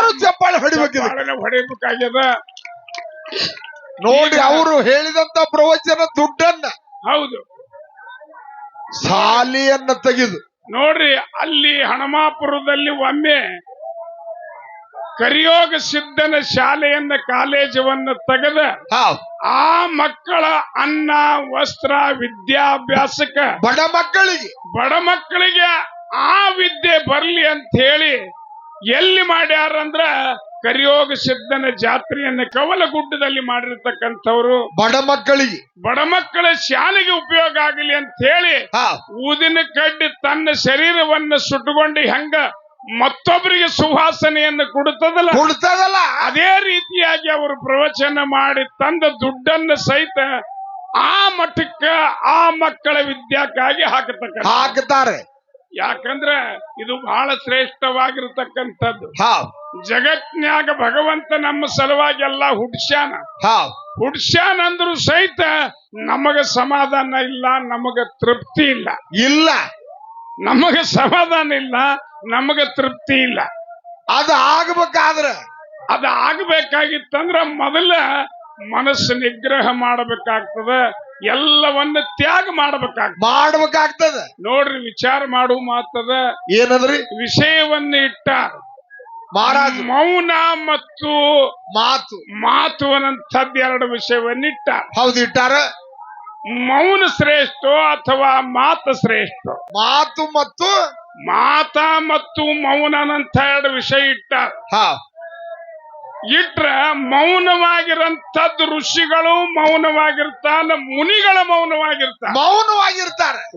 ಎಲ್ಲರೂ ಚಪ್ಪಾಳೆ ಹೊಡಿಬೇಕು, ಹೊಡಿಬೇಕಾಗ್ಯದ. ನೋಡಿ ಅವರು ಹೇಳಿದಂತ ಪ್ರವಚನ ದುಡ್ಡನ್ನ ಹೌದು ಸಾಲಿಯನ್ನ ತೆಗೆದು ನೋಡ್ರಿ. ಅಲ್ಲಿ ಹಣಮಾಪುರದಲ್ಲಿ ಒಮ್ಮೆ ಕರಿಯೋಗ ಸಿದ್ಧನ ಶಾಲೆಯನ್ನ ಕಾಲೇಜವನ್ನು ತೆಗೆದ ಆ ಮಕ್ಕಳ ಅನ್ನ ವಸ್ತ್ರ ವಿದ್ಯಾಭ್ಯಾಸಕ್ಕ ಬಡ ಮಕ್ಕಳಿಗೆ ಆ ವಿದ್ಯೆ ಬರ್ಲಿ ಅಂತ ಹೇಳಿ ಎಲ್ಲಿ ಮಾಡ್ಯಾರಂದ್ರ ಕರಿಯೋಗ ಸಿದ್ಧನ ಜಾತ್ರೆಯನ್ನ ಕವಲಗುಡ್ಡದಲ್ಲಿ ಮಾಡಿರ್ತಕ್ಕಂಥವ್ರು ಬಡ ಮಕ್ಕಳ ಶಾಲೆಗೆ ಉಪಯೋಗ ಆಗಲಿ ಅಂತ ಹೇಳಿ ಊದಿನ ಕಡ್ಡಿ ತನ್ನ ಶರೀರವನ್ನು ಸುಟ್ಟುಕೊಂಡು ಹೆಂಗ ಮತ್ತೊಬ್ಬರಿಗೆ ಸುವಾಸನೆಯನ್ನು ಕೊಡುತ್ತದಲ್ಲ ಅದೇ ರೀತಿಯಾಗಿ ಅವರು ಪ್ರವಚನ ಮಾಡಿ ತಂದ ದುಡ್ಡನ್ನು ಸಹಿತ ಆ ಮಠಕ್ಕ ಆ ಮಕ್ಕಳ ವಿದ್ಯಾಕ್ಕಾಗಿ ಹಾಕುತ್ತಾರೆ. ಯಾಕಂದ್ರ ಇದು ಬಹಳ ಶ್ರೇಷ್ಠವಾಗಿರತಕ್ಕಂಥದ್ದು. ಜಗತ್ನ್ಯಾಗ ಭಗವಂತ ನಮ್ಮ ಸಲುವಾಗಿ ಎಲ್ಲ ಹುಡ್ಸ್ಯಾನ ಅಂದ್ರು ಸಹಿತ ನಮಗ ಸಮಾಧಾನ ಇಲ್ಲ, ನಮಗ ತೃಪ್ತಿ ಇಲ್ಲ, ನಮಗ ಸಮಾಧಾನ ಇಲ್ಲ, ನಮಗ ತೃಪ್ತಿ ಇಲ್ಲ. ಅದು ಆಗಬೇಕಾಗಿತ್ತಂದ್ರ ಮೊದಲ ಮನಸ್ಸು ನಿಗ್ರಹ ಮಾಡಬೇಕಾಗ್ತದ, ಎಲ್ಲವನ್ನ ತ್ಯಾಗ ಮಾಡಬೇಕಾಗ್ತದ. ನೋಡ್ರಿ, ವಿಚಾರ ಮಾಡುವ ಮಾತದ ಏನಂದ್ರಿ ವಿಷಯವನ್ನ ಇಟ್ಟಾರ ಮಹಾರಾಜ್. ಮೌನ ಮತ್ತು ಮಾತು ಅನ್ನಂಥದ್ದು ಎರಡು ವಿಷಯವನ್ನಿಟ್ಟಾರ. ಹೌದು, ಇಟ್ಟಾರ. ಮೌನ ಶ್ರೇಷ್ಠ ಅಥವಾ ಮಾತು ಶ್ರೇಷ್ಠ? ಮಾತ ಮತ್ತು ಮೌನ ಅಂತ ಎರಡು ವಿಷಯ ಇಟ್ಟಾರ. ಇಟ್ರ ಮೌನವಾಗಿರಂತದ್ದು ಋಷಿಗಳು ಮೌನವಾಗಿರ್ತಾನ, ಮುನಿಗಳ ಮೌನವಾಗಿರ್ತಾರೆ.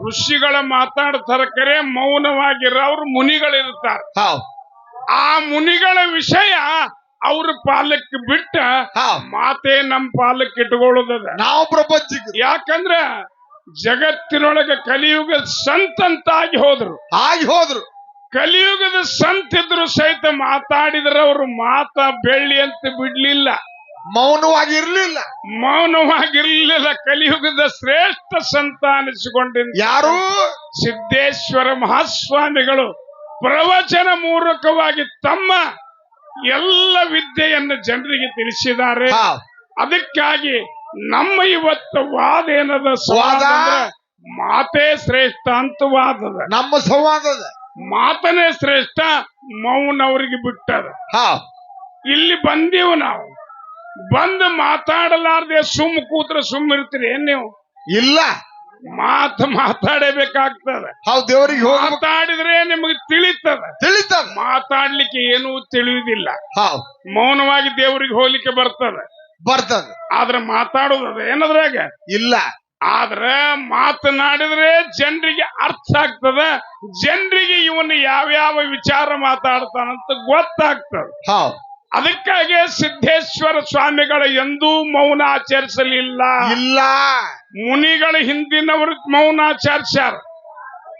ಋಷಿಗಳ ಮಾತಾಡ್ತಾರ ಕರೆ, ಮೌನವಾಗಿರೋರು ಮುನಿಗಳಿರ್ತಾರ. ಆ ಮುನಿಗಳ ವಿಷಯ ಅವ್ರ ಪಾಲಕ್ಕೆ ಬಿಟ್ಟ ಮಾತೇ ನಮ್ಮ ಪಾಲಕ್ಕೆ ಇಟ್ಕೊಳ್ಳೋದದ ನಾವು ಪ್ರಪಂಚಕ್ಕೆ. ಯಾಕಂದ್ರ ಜಗತ್ತಿನೊಳಗೆ ಕಲಿಯುಗ ಸಂತಂತಾಗಿ ಹೋದ್ರು. ಕಲಿಯುಗದ ಸಂತಿದ್ರು ಸಹಿತ ಮಾತಾಡಿದ್ರೆ ಅವರು ಮಾತ ಬೆಳ್ಳಿ ಅಂತ ಬಿಡ್ಲಿಲ್ಲ, ಮೌನವಾಗಿರ್ಲಿಲ್ಲ. ಕಲಿಯುಗದ ಶ್ರೇಷ್ಠ ಸಂತ ಅನಿಸಿಕೊಂಡಿದ್ದ ಯಾರು? ಸಿದ್ದೇಶ್ವರ ಮಹಾಸ್ವಾಮಿಗಳು ಪ್ರವಚನ ಮೂಲಕವಾಗಿ ತಮ್ಮ ಎಲ್ಲ ವಿದ್ಯೆಯನ್ನು ಜನರಿಗೆ ತಿಳಿಸಿದ್ದಾರೆ. ಅದಕ್ಕಾಗಿ ನಮ್ಮ ಇವತ್ತು ವಾದ ಏನದ, ಮಾತೇ ಶ್ರೇಷ್ಠ ಅಂತ ವಾದದ. ನಮ್ಮ ಸಂವಾದದ ಮಾತನೇ ಶ್ರೇಷ್ಠ, ಮೌನ ಅವರಿಗೆ ಬಿಟ್ಟದ. ಇಲ್ಲಿ ಬಂದೀವು ನಾವು, ಬಂದು ಮಾತಾಡಲಾರ್ದೆ ಸುಮ್ಮ ಕೂತ್ರೆ ಸುಮ್ಮ ಇರ್ತೀರಿ ಏನ್ ನೀವು? ಇಲ್ಲ, ಮಾತಾಡಬೇಕಾಗ್ತದೆ. ದೇವರಿಗೆ ಮಾತಾಡಿದ್ರೆ ನಿಮಗೆ ತಿಳಿತದ. ಮಾತಾಡ್ಲಿಕ್ಕೆ ಏನೂ ತಿಳಿಯುವುದಿಲ್ಲ. ಮೌನವಾಗಿ ದೇವರಿಗೆ ಹೋಗ್ಲಿಕ್ಕೆ ಬರ್ತದೆ. ಆದ್ರೆ ಮಾತಾಡೋದದ ಏನದ್ರಾಗ ಇಲ್ಲ. ಆದ್ರೆ ಮಾತನಾಡಿದ್ರೆ ಜನರಿಗೆ ಅರ್ಥ ಆಗ್ತದ, ಜನರಿಗೆ ಇವನು ಯಾವ್ಯಾವ ವಿಚಾರ ಮಾತಾಡ್ತಾನಂತ ಗೊತ್ತಾಗ್ತದೆ. ಅದಕ್ಕಾಗಿ ಸಿದ್ದೇಶ್ವರ ಸ್ವಾಮಿಗಳ ಎಂದೂ ಮೌನ ಆಚರಿಸಲಿಲ್ಲ. ಮುನಿಗಳ ಹಿಂದಿನವರು ಮೌನ ಆಚರಿಸ್ಯಾರ,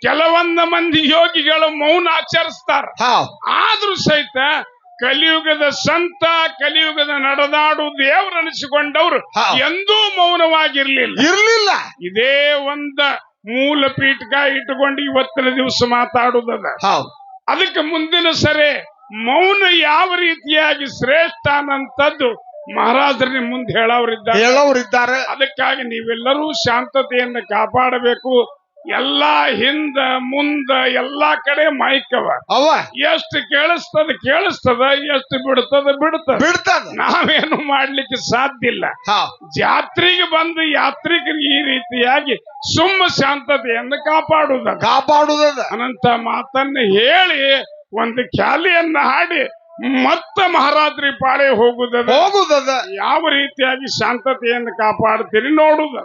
ಕೆಲವೊಂದು ಮಂದಿ ಯೋಗಿಗಳು ಮೌನ ಆಚರಿಸ್ತಾರ. ಆದ್ರೂ ಸಹಿತ ಕಲಿಯುಗದ ಸಂತ, ಕಲಿಯುಗದ ನಡೆದಾಡು ದೇವರನಿಸಿಕೊಂಡವ್ರು ಎಂದೂ ಮೌನವಾಗಿರ್ಲಿಲ್ಲ. ಇದೇ ಒಂದ ಮೂಲ ಪೀಠಕ ಇಟ್ಟುಕೊಂಡು ಇವತ್ತಿನ ದಿವಸ ಮಾತಾಡುವುದದ. ಅದಕ್ಕೆ ಮುಂದಿನ ಸರಿ ಮೌನ ಯಾವ ರೀತಿಯಾಗಿ ಶ್ರೇಷ್ಠ ಅನ್ನಂಥದ್ದು ಮಹಾರಾಜರ ನಿಮ್ಮ ಮುಂದೆ ಹೇಳೋರಿದ್ದಾರೆ. ಅದಕ್ಕಾಗಿ ನೀವೆಲ್ಲರೂ ಶಾಂತತೆಯನ್ನು ಕಾಪಾಡಬೇಕು. ಎಲ್ಲಾ ಹಿಂದ ಮುಂದ ಎಲ್ಲಾ ಕಡೆ ಮೈಕವ, ಎಷ್ಟು ಕೇಳಿಸ್ತದ, ಎಷ್ಟು ಬಿಡ್ತದ. ನಾವೇನು ಮಾಡ್ಲಿಕ್ಕೆ ಸಾಧ್ಯ ಇಲ್ಲ. ಜಾತ್ರೆಗೆ ಬಂದು ಯಾತ್ರಿಕರಿಗೆ ಈ ರೀತಿಯಾಗಿ ಸುಮ್ಮ ಶಾಂತತೆಯನ್ನು ಕಾಪಾಡುವುದ ಅನಂತ ಮಾತನ್ನ ಹೇಳಿ ಒಂದು ಖ್ಯಾಲಿಯನ್ನ ಹಾಡಿ ಮತ್ತ ಮಹಾರಾತ್ರಿ ಪಾಳೆ ಹೋಗುವುದ. ಯಾವ ರೀತಿಯಾಗಿ ಶಾಂತತೆಯನ್ನು ಕಾಪಾಡ್ತೀರಿ ನೋಡುದ.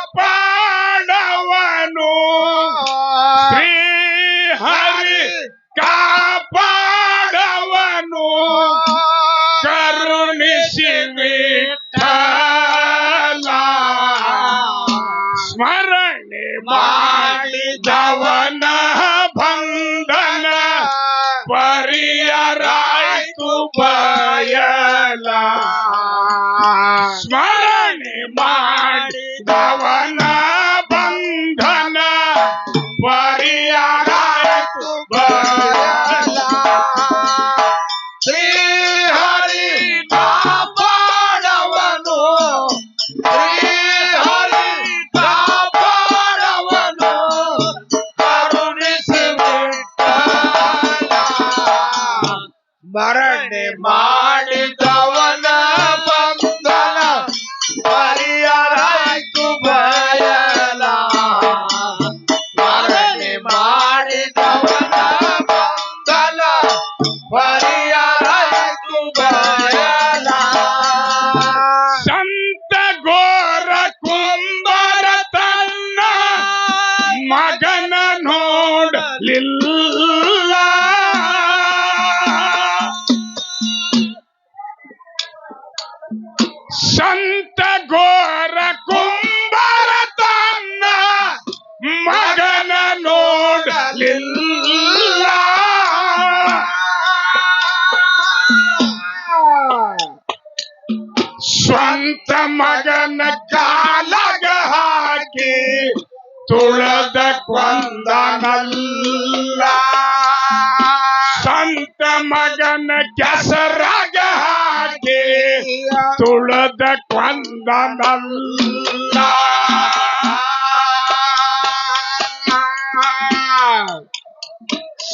ಕಾಪಾಡವನು ಶ್ರೀ ಹರಿ, ಕಾಪಾಡವನು ಕರುಣಿಸಿ ವಿಠಲ. ಸ್ಮರಣೆ ಮಾಡಿದವನ ಬಂಧನ ಪರಿಯರಾಯ್ತು ಬಯಲ. ಸ್ಮರಣೆ ಮಾಡಿದವನ ಬಂಧನ ಪರಿಯರಾಯ್ತು ಬಯಲ. ಮರಣೆ ಮಾಡಿದವನ ಬಂಧನ ಪರಿಹಾರಾಯ್ತು ಬಯಲ. ಮರಣೆ ಮಾಡಿದವನ ಬಂಧನ ಪರಿಹಾರಾಯ್ತು ಬಯಲ. ಸಂತ ಘೋರ ಕುಂಬರ ತನ್ನ ಮಗನ ನೋಡಲಿಲ್ಲ. ಸಂತ ಘೋರ ಕುಂಬರ ತನ್ನ ಮಗನ ನೋಡಲಿಲ್ಲ. ಸ್ವಂತ ಮಗನ ಕಾಲಗ ಹಾಕಿ ತುಳದ ಕೊಂದನಲ್ಲ. ಸಂತ ಮಗನ ಕೆಸರಾಗ ಹಾಕಿ ತುಳದ ಕೊಂದನಲ್ಲ.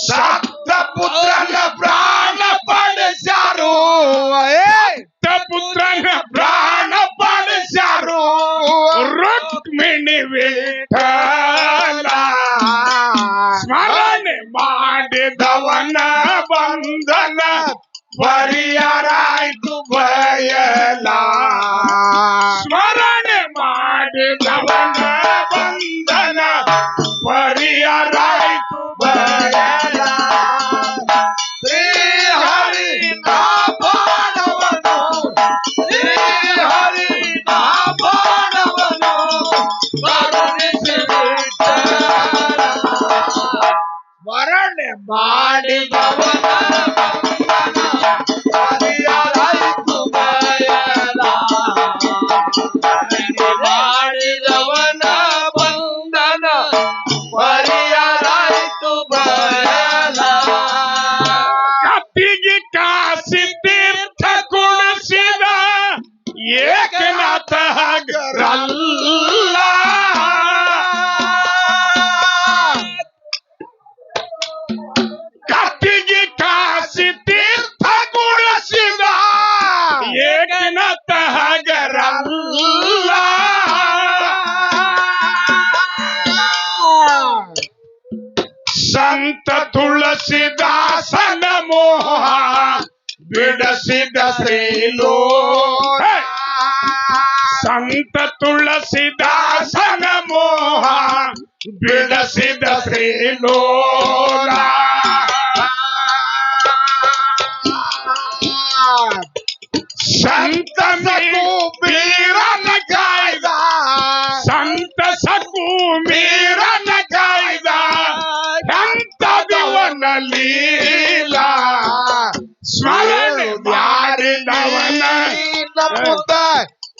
ಸತ್ತ ಪುತ್ರನ ಪ್ರಾಣ ಪಡೆಸ್ಯಾರು. ಪುತ್ರನ ಪ್ರಾಣ ಪಡೆಸ್ಯಾರು ರುಕ್ಮಿಣಿ ವಿಠಲ. ಸ್ಮರಣೆ ಮಾಡಿದವನ ಬಂಧನ ಪರಿಹಾರಾಯ್ತು ಬಯಲ. ಸ್ಮರಣೆ ಮಾಡಿದವನ ಬಂಧನ ಪರಿಹಾರಾಯ್ತು ಬಯಲ. ಶ್ರೀಹರಿ ಕಾಪಾಡವನು, ಶ್ರೀಹರಿ ಕಾಪಾಡವನು, ಕರುಣಿಸಿ ವಿಠಲ. ಸ್ಮರಣೆ ಮಾಡಿದವನ ಬಂಧನ ಪರಿಹಾರಾಯ್ತು ಬಯಲ. ಸ್ಮರಣೆ ಮಾಡಿದವನ ಬಂಧನ ಪರಿಹಾರಾಯ್ತು ಬಯಲ. ಕತ್ತಿಗೆ ಕಾಸಿ ತೀರ್ಥ ಕುಡಿಸಿದ ಏಕನಾಥ ಹಗರಲ್ಲ. ಕತ್ತಿಗೆ ಕಾಸಿ ತೀರ್ಥ ಕುಡಿಸಿದ ಏಕನಾಥ ಹಗರಲ್ಲ. ಸಂತ ತುಳಸಿದಾಸನ ಮೋಹ ಬಿಡಿಸಿದ ಶ್ರೀಲೋಲ. ಸಂತ ತುಳಸಿದಾಸನ ಮೋಹ ಬಿಡಿಸಿದ ಶ್ರೀಲೋಲ. ಸಂತ ಮೀರನ ಕಾಯ್ದ, ಸಂತ ಸಕು ಮೀರನ ಕಾಯ್ದ ಎಂತದವನ ಲೀಲ. ಸ್ಮರಣೆ ಮಾಡಿದವನ ಮುಂದ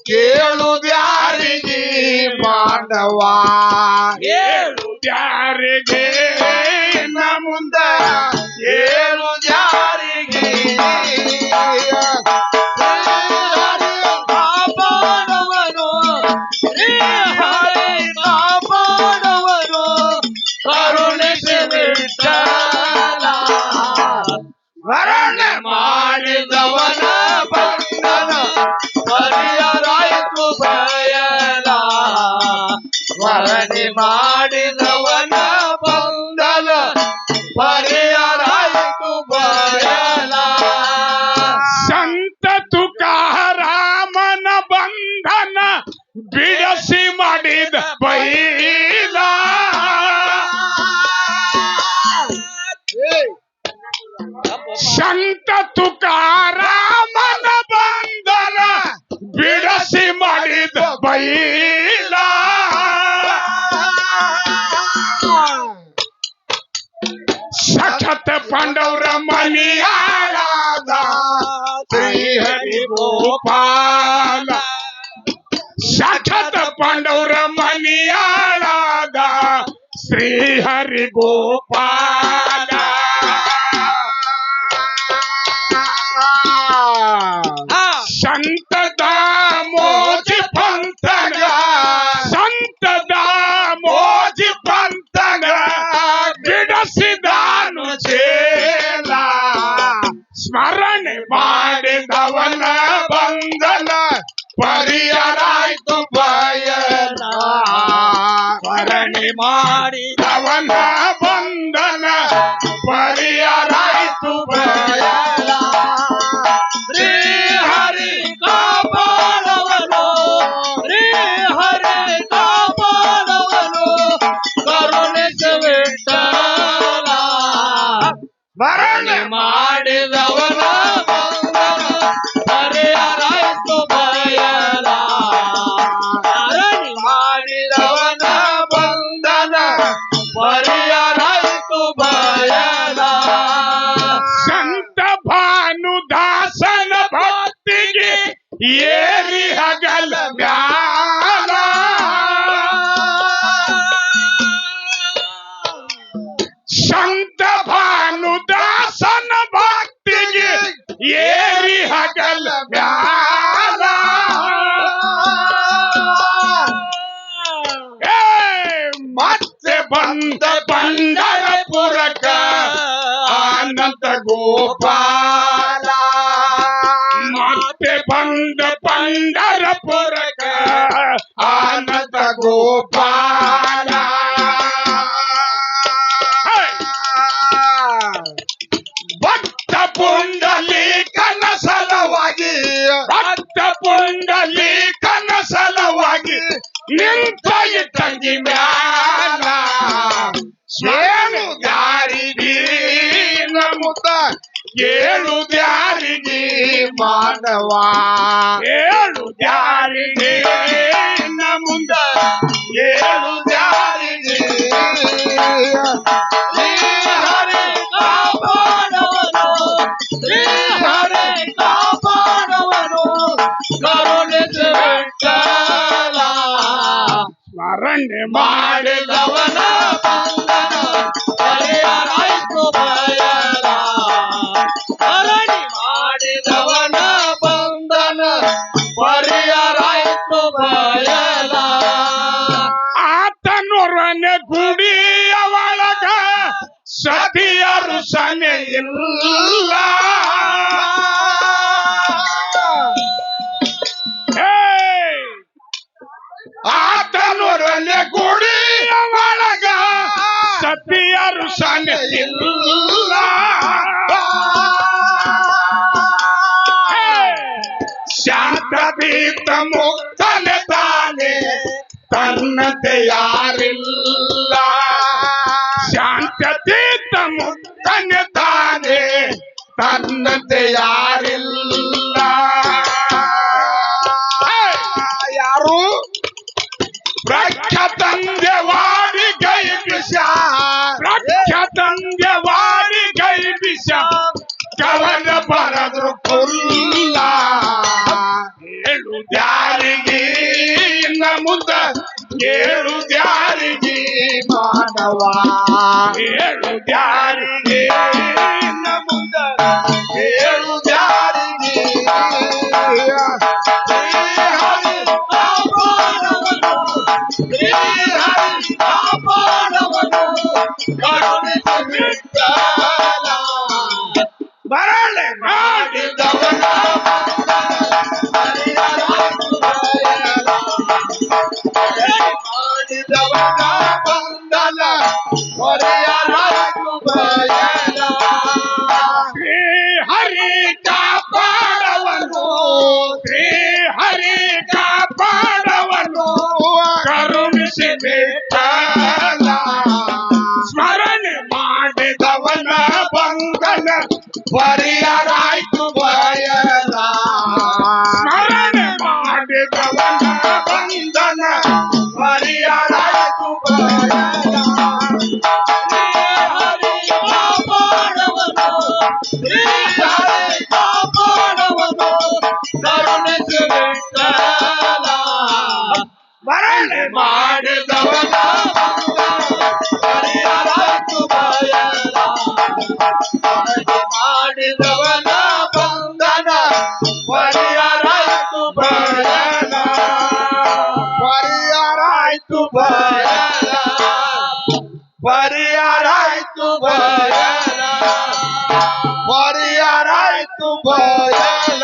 ಕೇಳುದ್ಯಾರಿಗೆ ಮಾನವ, ಹೇಳುದ್ಯಾರಿಗೆ ನ ಮುಂದ ಕೇಳುದ್ಯಾರಿಗೆ. ಕಾಪಾಡವನು, ಶ್ರೀಹರಿ ಕಾಪಾಡವನು, ಕರುಣಿಸಿ ವಿಠಲ. ಸ್ಮರಣೆ ಮಾಡಿದವನ ಬಂಧನ ಪರಿಹಾರಾಯ್ತು ಬಯಲ. ಸ್ಮರಣೆ ಮಾಡಿದವನ ಬಂಧನ ಪರಿಹಾರಾಯ್ತು ಬಯಲ. ಸಂತ ತುಕಾರಾಮನ ಬಂಧನ ಬಿಡಿಸಿ ಮಾಡಿದ ಬೈಲ. ಸಂತ ತುಕಾರಾಮನ ಬಂಧನ ಬಿಡಿಸಿ ಮಾಡಿದ ಬೈಲ. ಸಖತ್ ಪಾಂಡವರ ಮನಿಯಾಳಾದ ಶ್ರೀಹರಿ ಗೋಪಾಲ. ಸಖತ್ ಪಾಂಡವರ ಮನಿಯಾಳಾದ ಶ್ರೀಹರಿ ಗೋಪಾಲ. ಸಂತ ದಾಮೋಜಿ ಪಂಥಗ, ಸಂತ ದಾಮೋಜಿ ಪಂಥಗ ಬಿಡಿಸಿದಾನು ಚೇಲ. ಸ್ಮರಣೆ ಮಾಡಿದವನ ಬಂಧನ ಪರಿಹಾರಾಯ್ತು ಬಯಲ ಸ್ಮರಣೆ ಮಾಡಿದವನ ಬಂಧನ ಪರಿಹಾರಾಯ್ತು ಬಯಲ ಶ್ರೀ ಹರಿ ಕಾಪಾಡವನು ಶ್ರೀ ಹರಿ ಕಾಪಾಡವನು ಕರುಣಿಸಬಿಟ್ಟಲ ಸ್ಮರಣೆ ಮಾಡಿದವನ ಬಂಧನ ಪರಿಹಾರಾಯ್ತು ಬಯಲ ಸ್ಮರಣೆ ಮಾಡಿದವನ ಬಂಧನ ಪರಿಹಾರಾಯ್ತು ಬಯಲ ಸಂತ ಭಾನುದಾಸನ ಭಕ್ತಿಗೆ ಏರಿ ಹಗಲ ಮ್ಯಾಲ ಸಂತ ಭಾನುದಾಸನ ಭಕ್ತಿಗೆ ಏರಿ ಹಗಲ ಮ್ಯಾಲ ಮತ್ತೆ ಬಂದ ಪಂಡರಪುರಕ ಆನಂದ ಗೋಪಾಲ ಮತ್ತೆ ಬಂದ ಪಂಡರಪುರಕ ಆನಂದ ಗೋಪಾಲ ಭಕ್ತ ಪುಂಡಲೀಕನ ಸಲವಾಗಿ ಭಕ್ತ ಪುಂಡಲೀಕನ ಸಲವಾಗಿ ನಿಂತ ತಂಗಿ ಮ್ಯಾಲ ಸ್ವೇನು ದಾರಿಗೆ ನಮುದ ಏಳು ದಾರಿಗೆ ಮಾನವ ಏಳು ದಾರಿಗೆ ನಮುದ ಏಳು ದಾರಿಗೆ ಶ್ರೀ ಹರಿ ಕಾಪಾಡವನು ಶ್ರೀ ಹರಿ ಕಾಪಾಡವನು ಕರುಣಿಸಬಿಟ್ಟಲ ಸ್ಮರಣೆ ಮಾಡಿದವನ ಬಂಧನ ಪರಿಹಾರಾಯ್ತು ಬಯಲ ಸ್ಮರಣೆ ಮಾಡಿದವನ ಬಂಧನ ಪರಿಹಾರಾಯ್ತು ಬಯಲ ಆತನೊರನೆ ಗುಡಿಯ ಒಳಗ ಸತಿಯರು ಸನೆ ಇಲ್ಲ ಆತನೊರನೆ ಗುಡಿಯ ಒಳಗ ಸತಿಯರು ಸನೆ ಇಲ್ಲ ಶಾಂತತೀರ್ಥ ಮುಕ್ತನೆ ತಾನೆ ತನ್ನತೆ ಯಾರಿಲ್ಲ ಶಾಂತತೀರ್ಥ ಮುಕ್ತನೆ ತಾನೆ ತನ್ನತೆ ಯಾರಿಲ್ಲ ಯಾರು ಪ್ರಖ್ಯಾತಂದ್ಯವಾಡಿ ಗೈ ಬಿಷ ಪ್ರಖ್ಯಾತಂದ್ಯವಾಡಿ ಗೈ ಬಿಷ ಕವನ ಬರದ್ರು ಕುಲ್ಲ ಏಳು ದ್ಯಾರಿಗೆ ಇನ್ನ ಮುಂದ ಏಳು ದ್ಯಾರಿಗೆ ಮಾನವ ಏಳು ದ್ಯಾರಿಗೆ ಇನ್ನ ಮುಂದ ಏಳು ದ್ಯಾರಿಗೆ ಶ್ರೀ ಹರಿ ಕಾಪಾಡವನು ಕರುಣಿಸಬಿಟ್ಟಲ ಬರಳೆ ಮಾಡಿದವನ ಪರಿಹಾರಾಯ್ತು ಬಯಲ ಮಾಡಿದವನ ಬಂಧನ ಪರಿಹಾರಾಯ್ತು ಬಯಲ ಶ್ರೀ ಹರಿ ಕಾಪಾಡವನು ಶ್ರೀ ಹರಿ ಕಾಪಾಡವನು ಕರುಣಿಸಬೇಕಲ್ಲ ಸ್ಮರಣೆ ಮಾಡಿದವನ ಬಂಧನ ಪರಿಹಾರಾಯ್ತು ಬಯಲ ಸ್ಮರಣೆ ಮಾಡಿದವನ ಬಂಧನ ಪರಿಹಾರಾಯ್ತು ಬಯಲ ಶ್ರೀ ಹರಿ ಕಾಪಾಡವನು ಶ್ರೀ ಹರಿ ಕಾಪಾಡವನು ಕರುಣಿಸಬಿಟ್ಟಲ ಸ್ಮರಣೆ ಮಾಡಿದವನ ಪರಿಹಾರಾಯ್ತು ಬಯಲ ಮಾಡಿದವನ ಬಂಧನ ಪರಿಹಾರಾಯ್ತು ಬಯಲ ಪರಿಹಾರಾಯ್ತು ಬಯಲ ಪರಿಹಾರಾಯ್ತು ಬಯಲ ಪರಿಹಾರಾಯ್ತು ಆಯ್ತು ಬಯಲ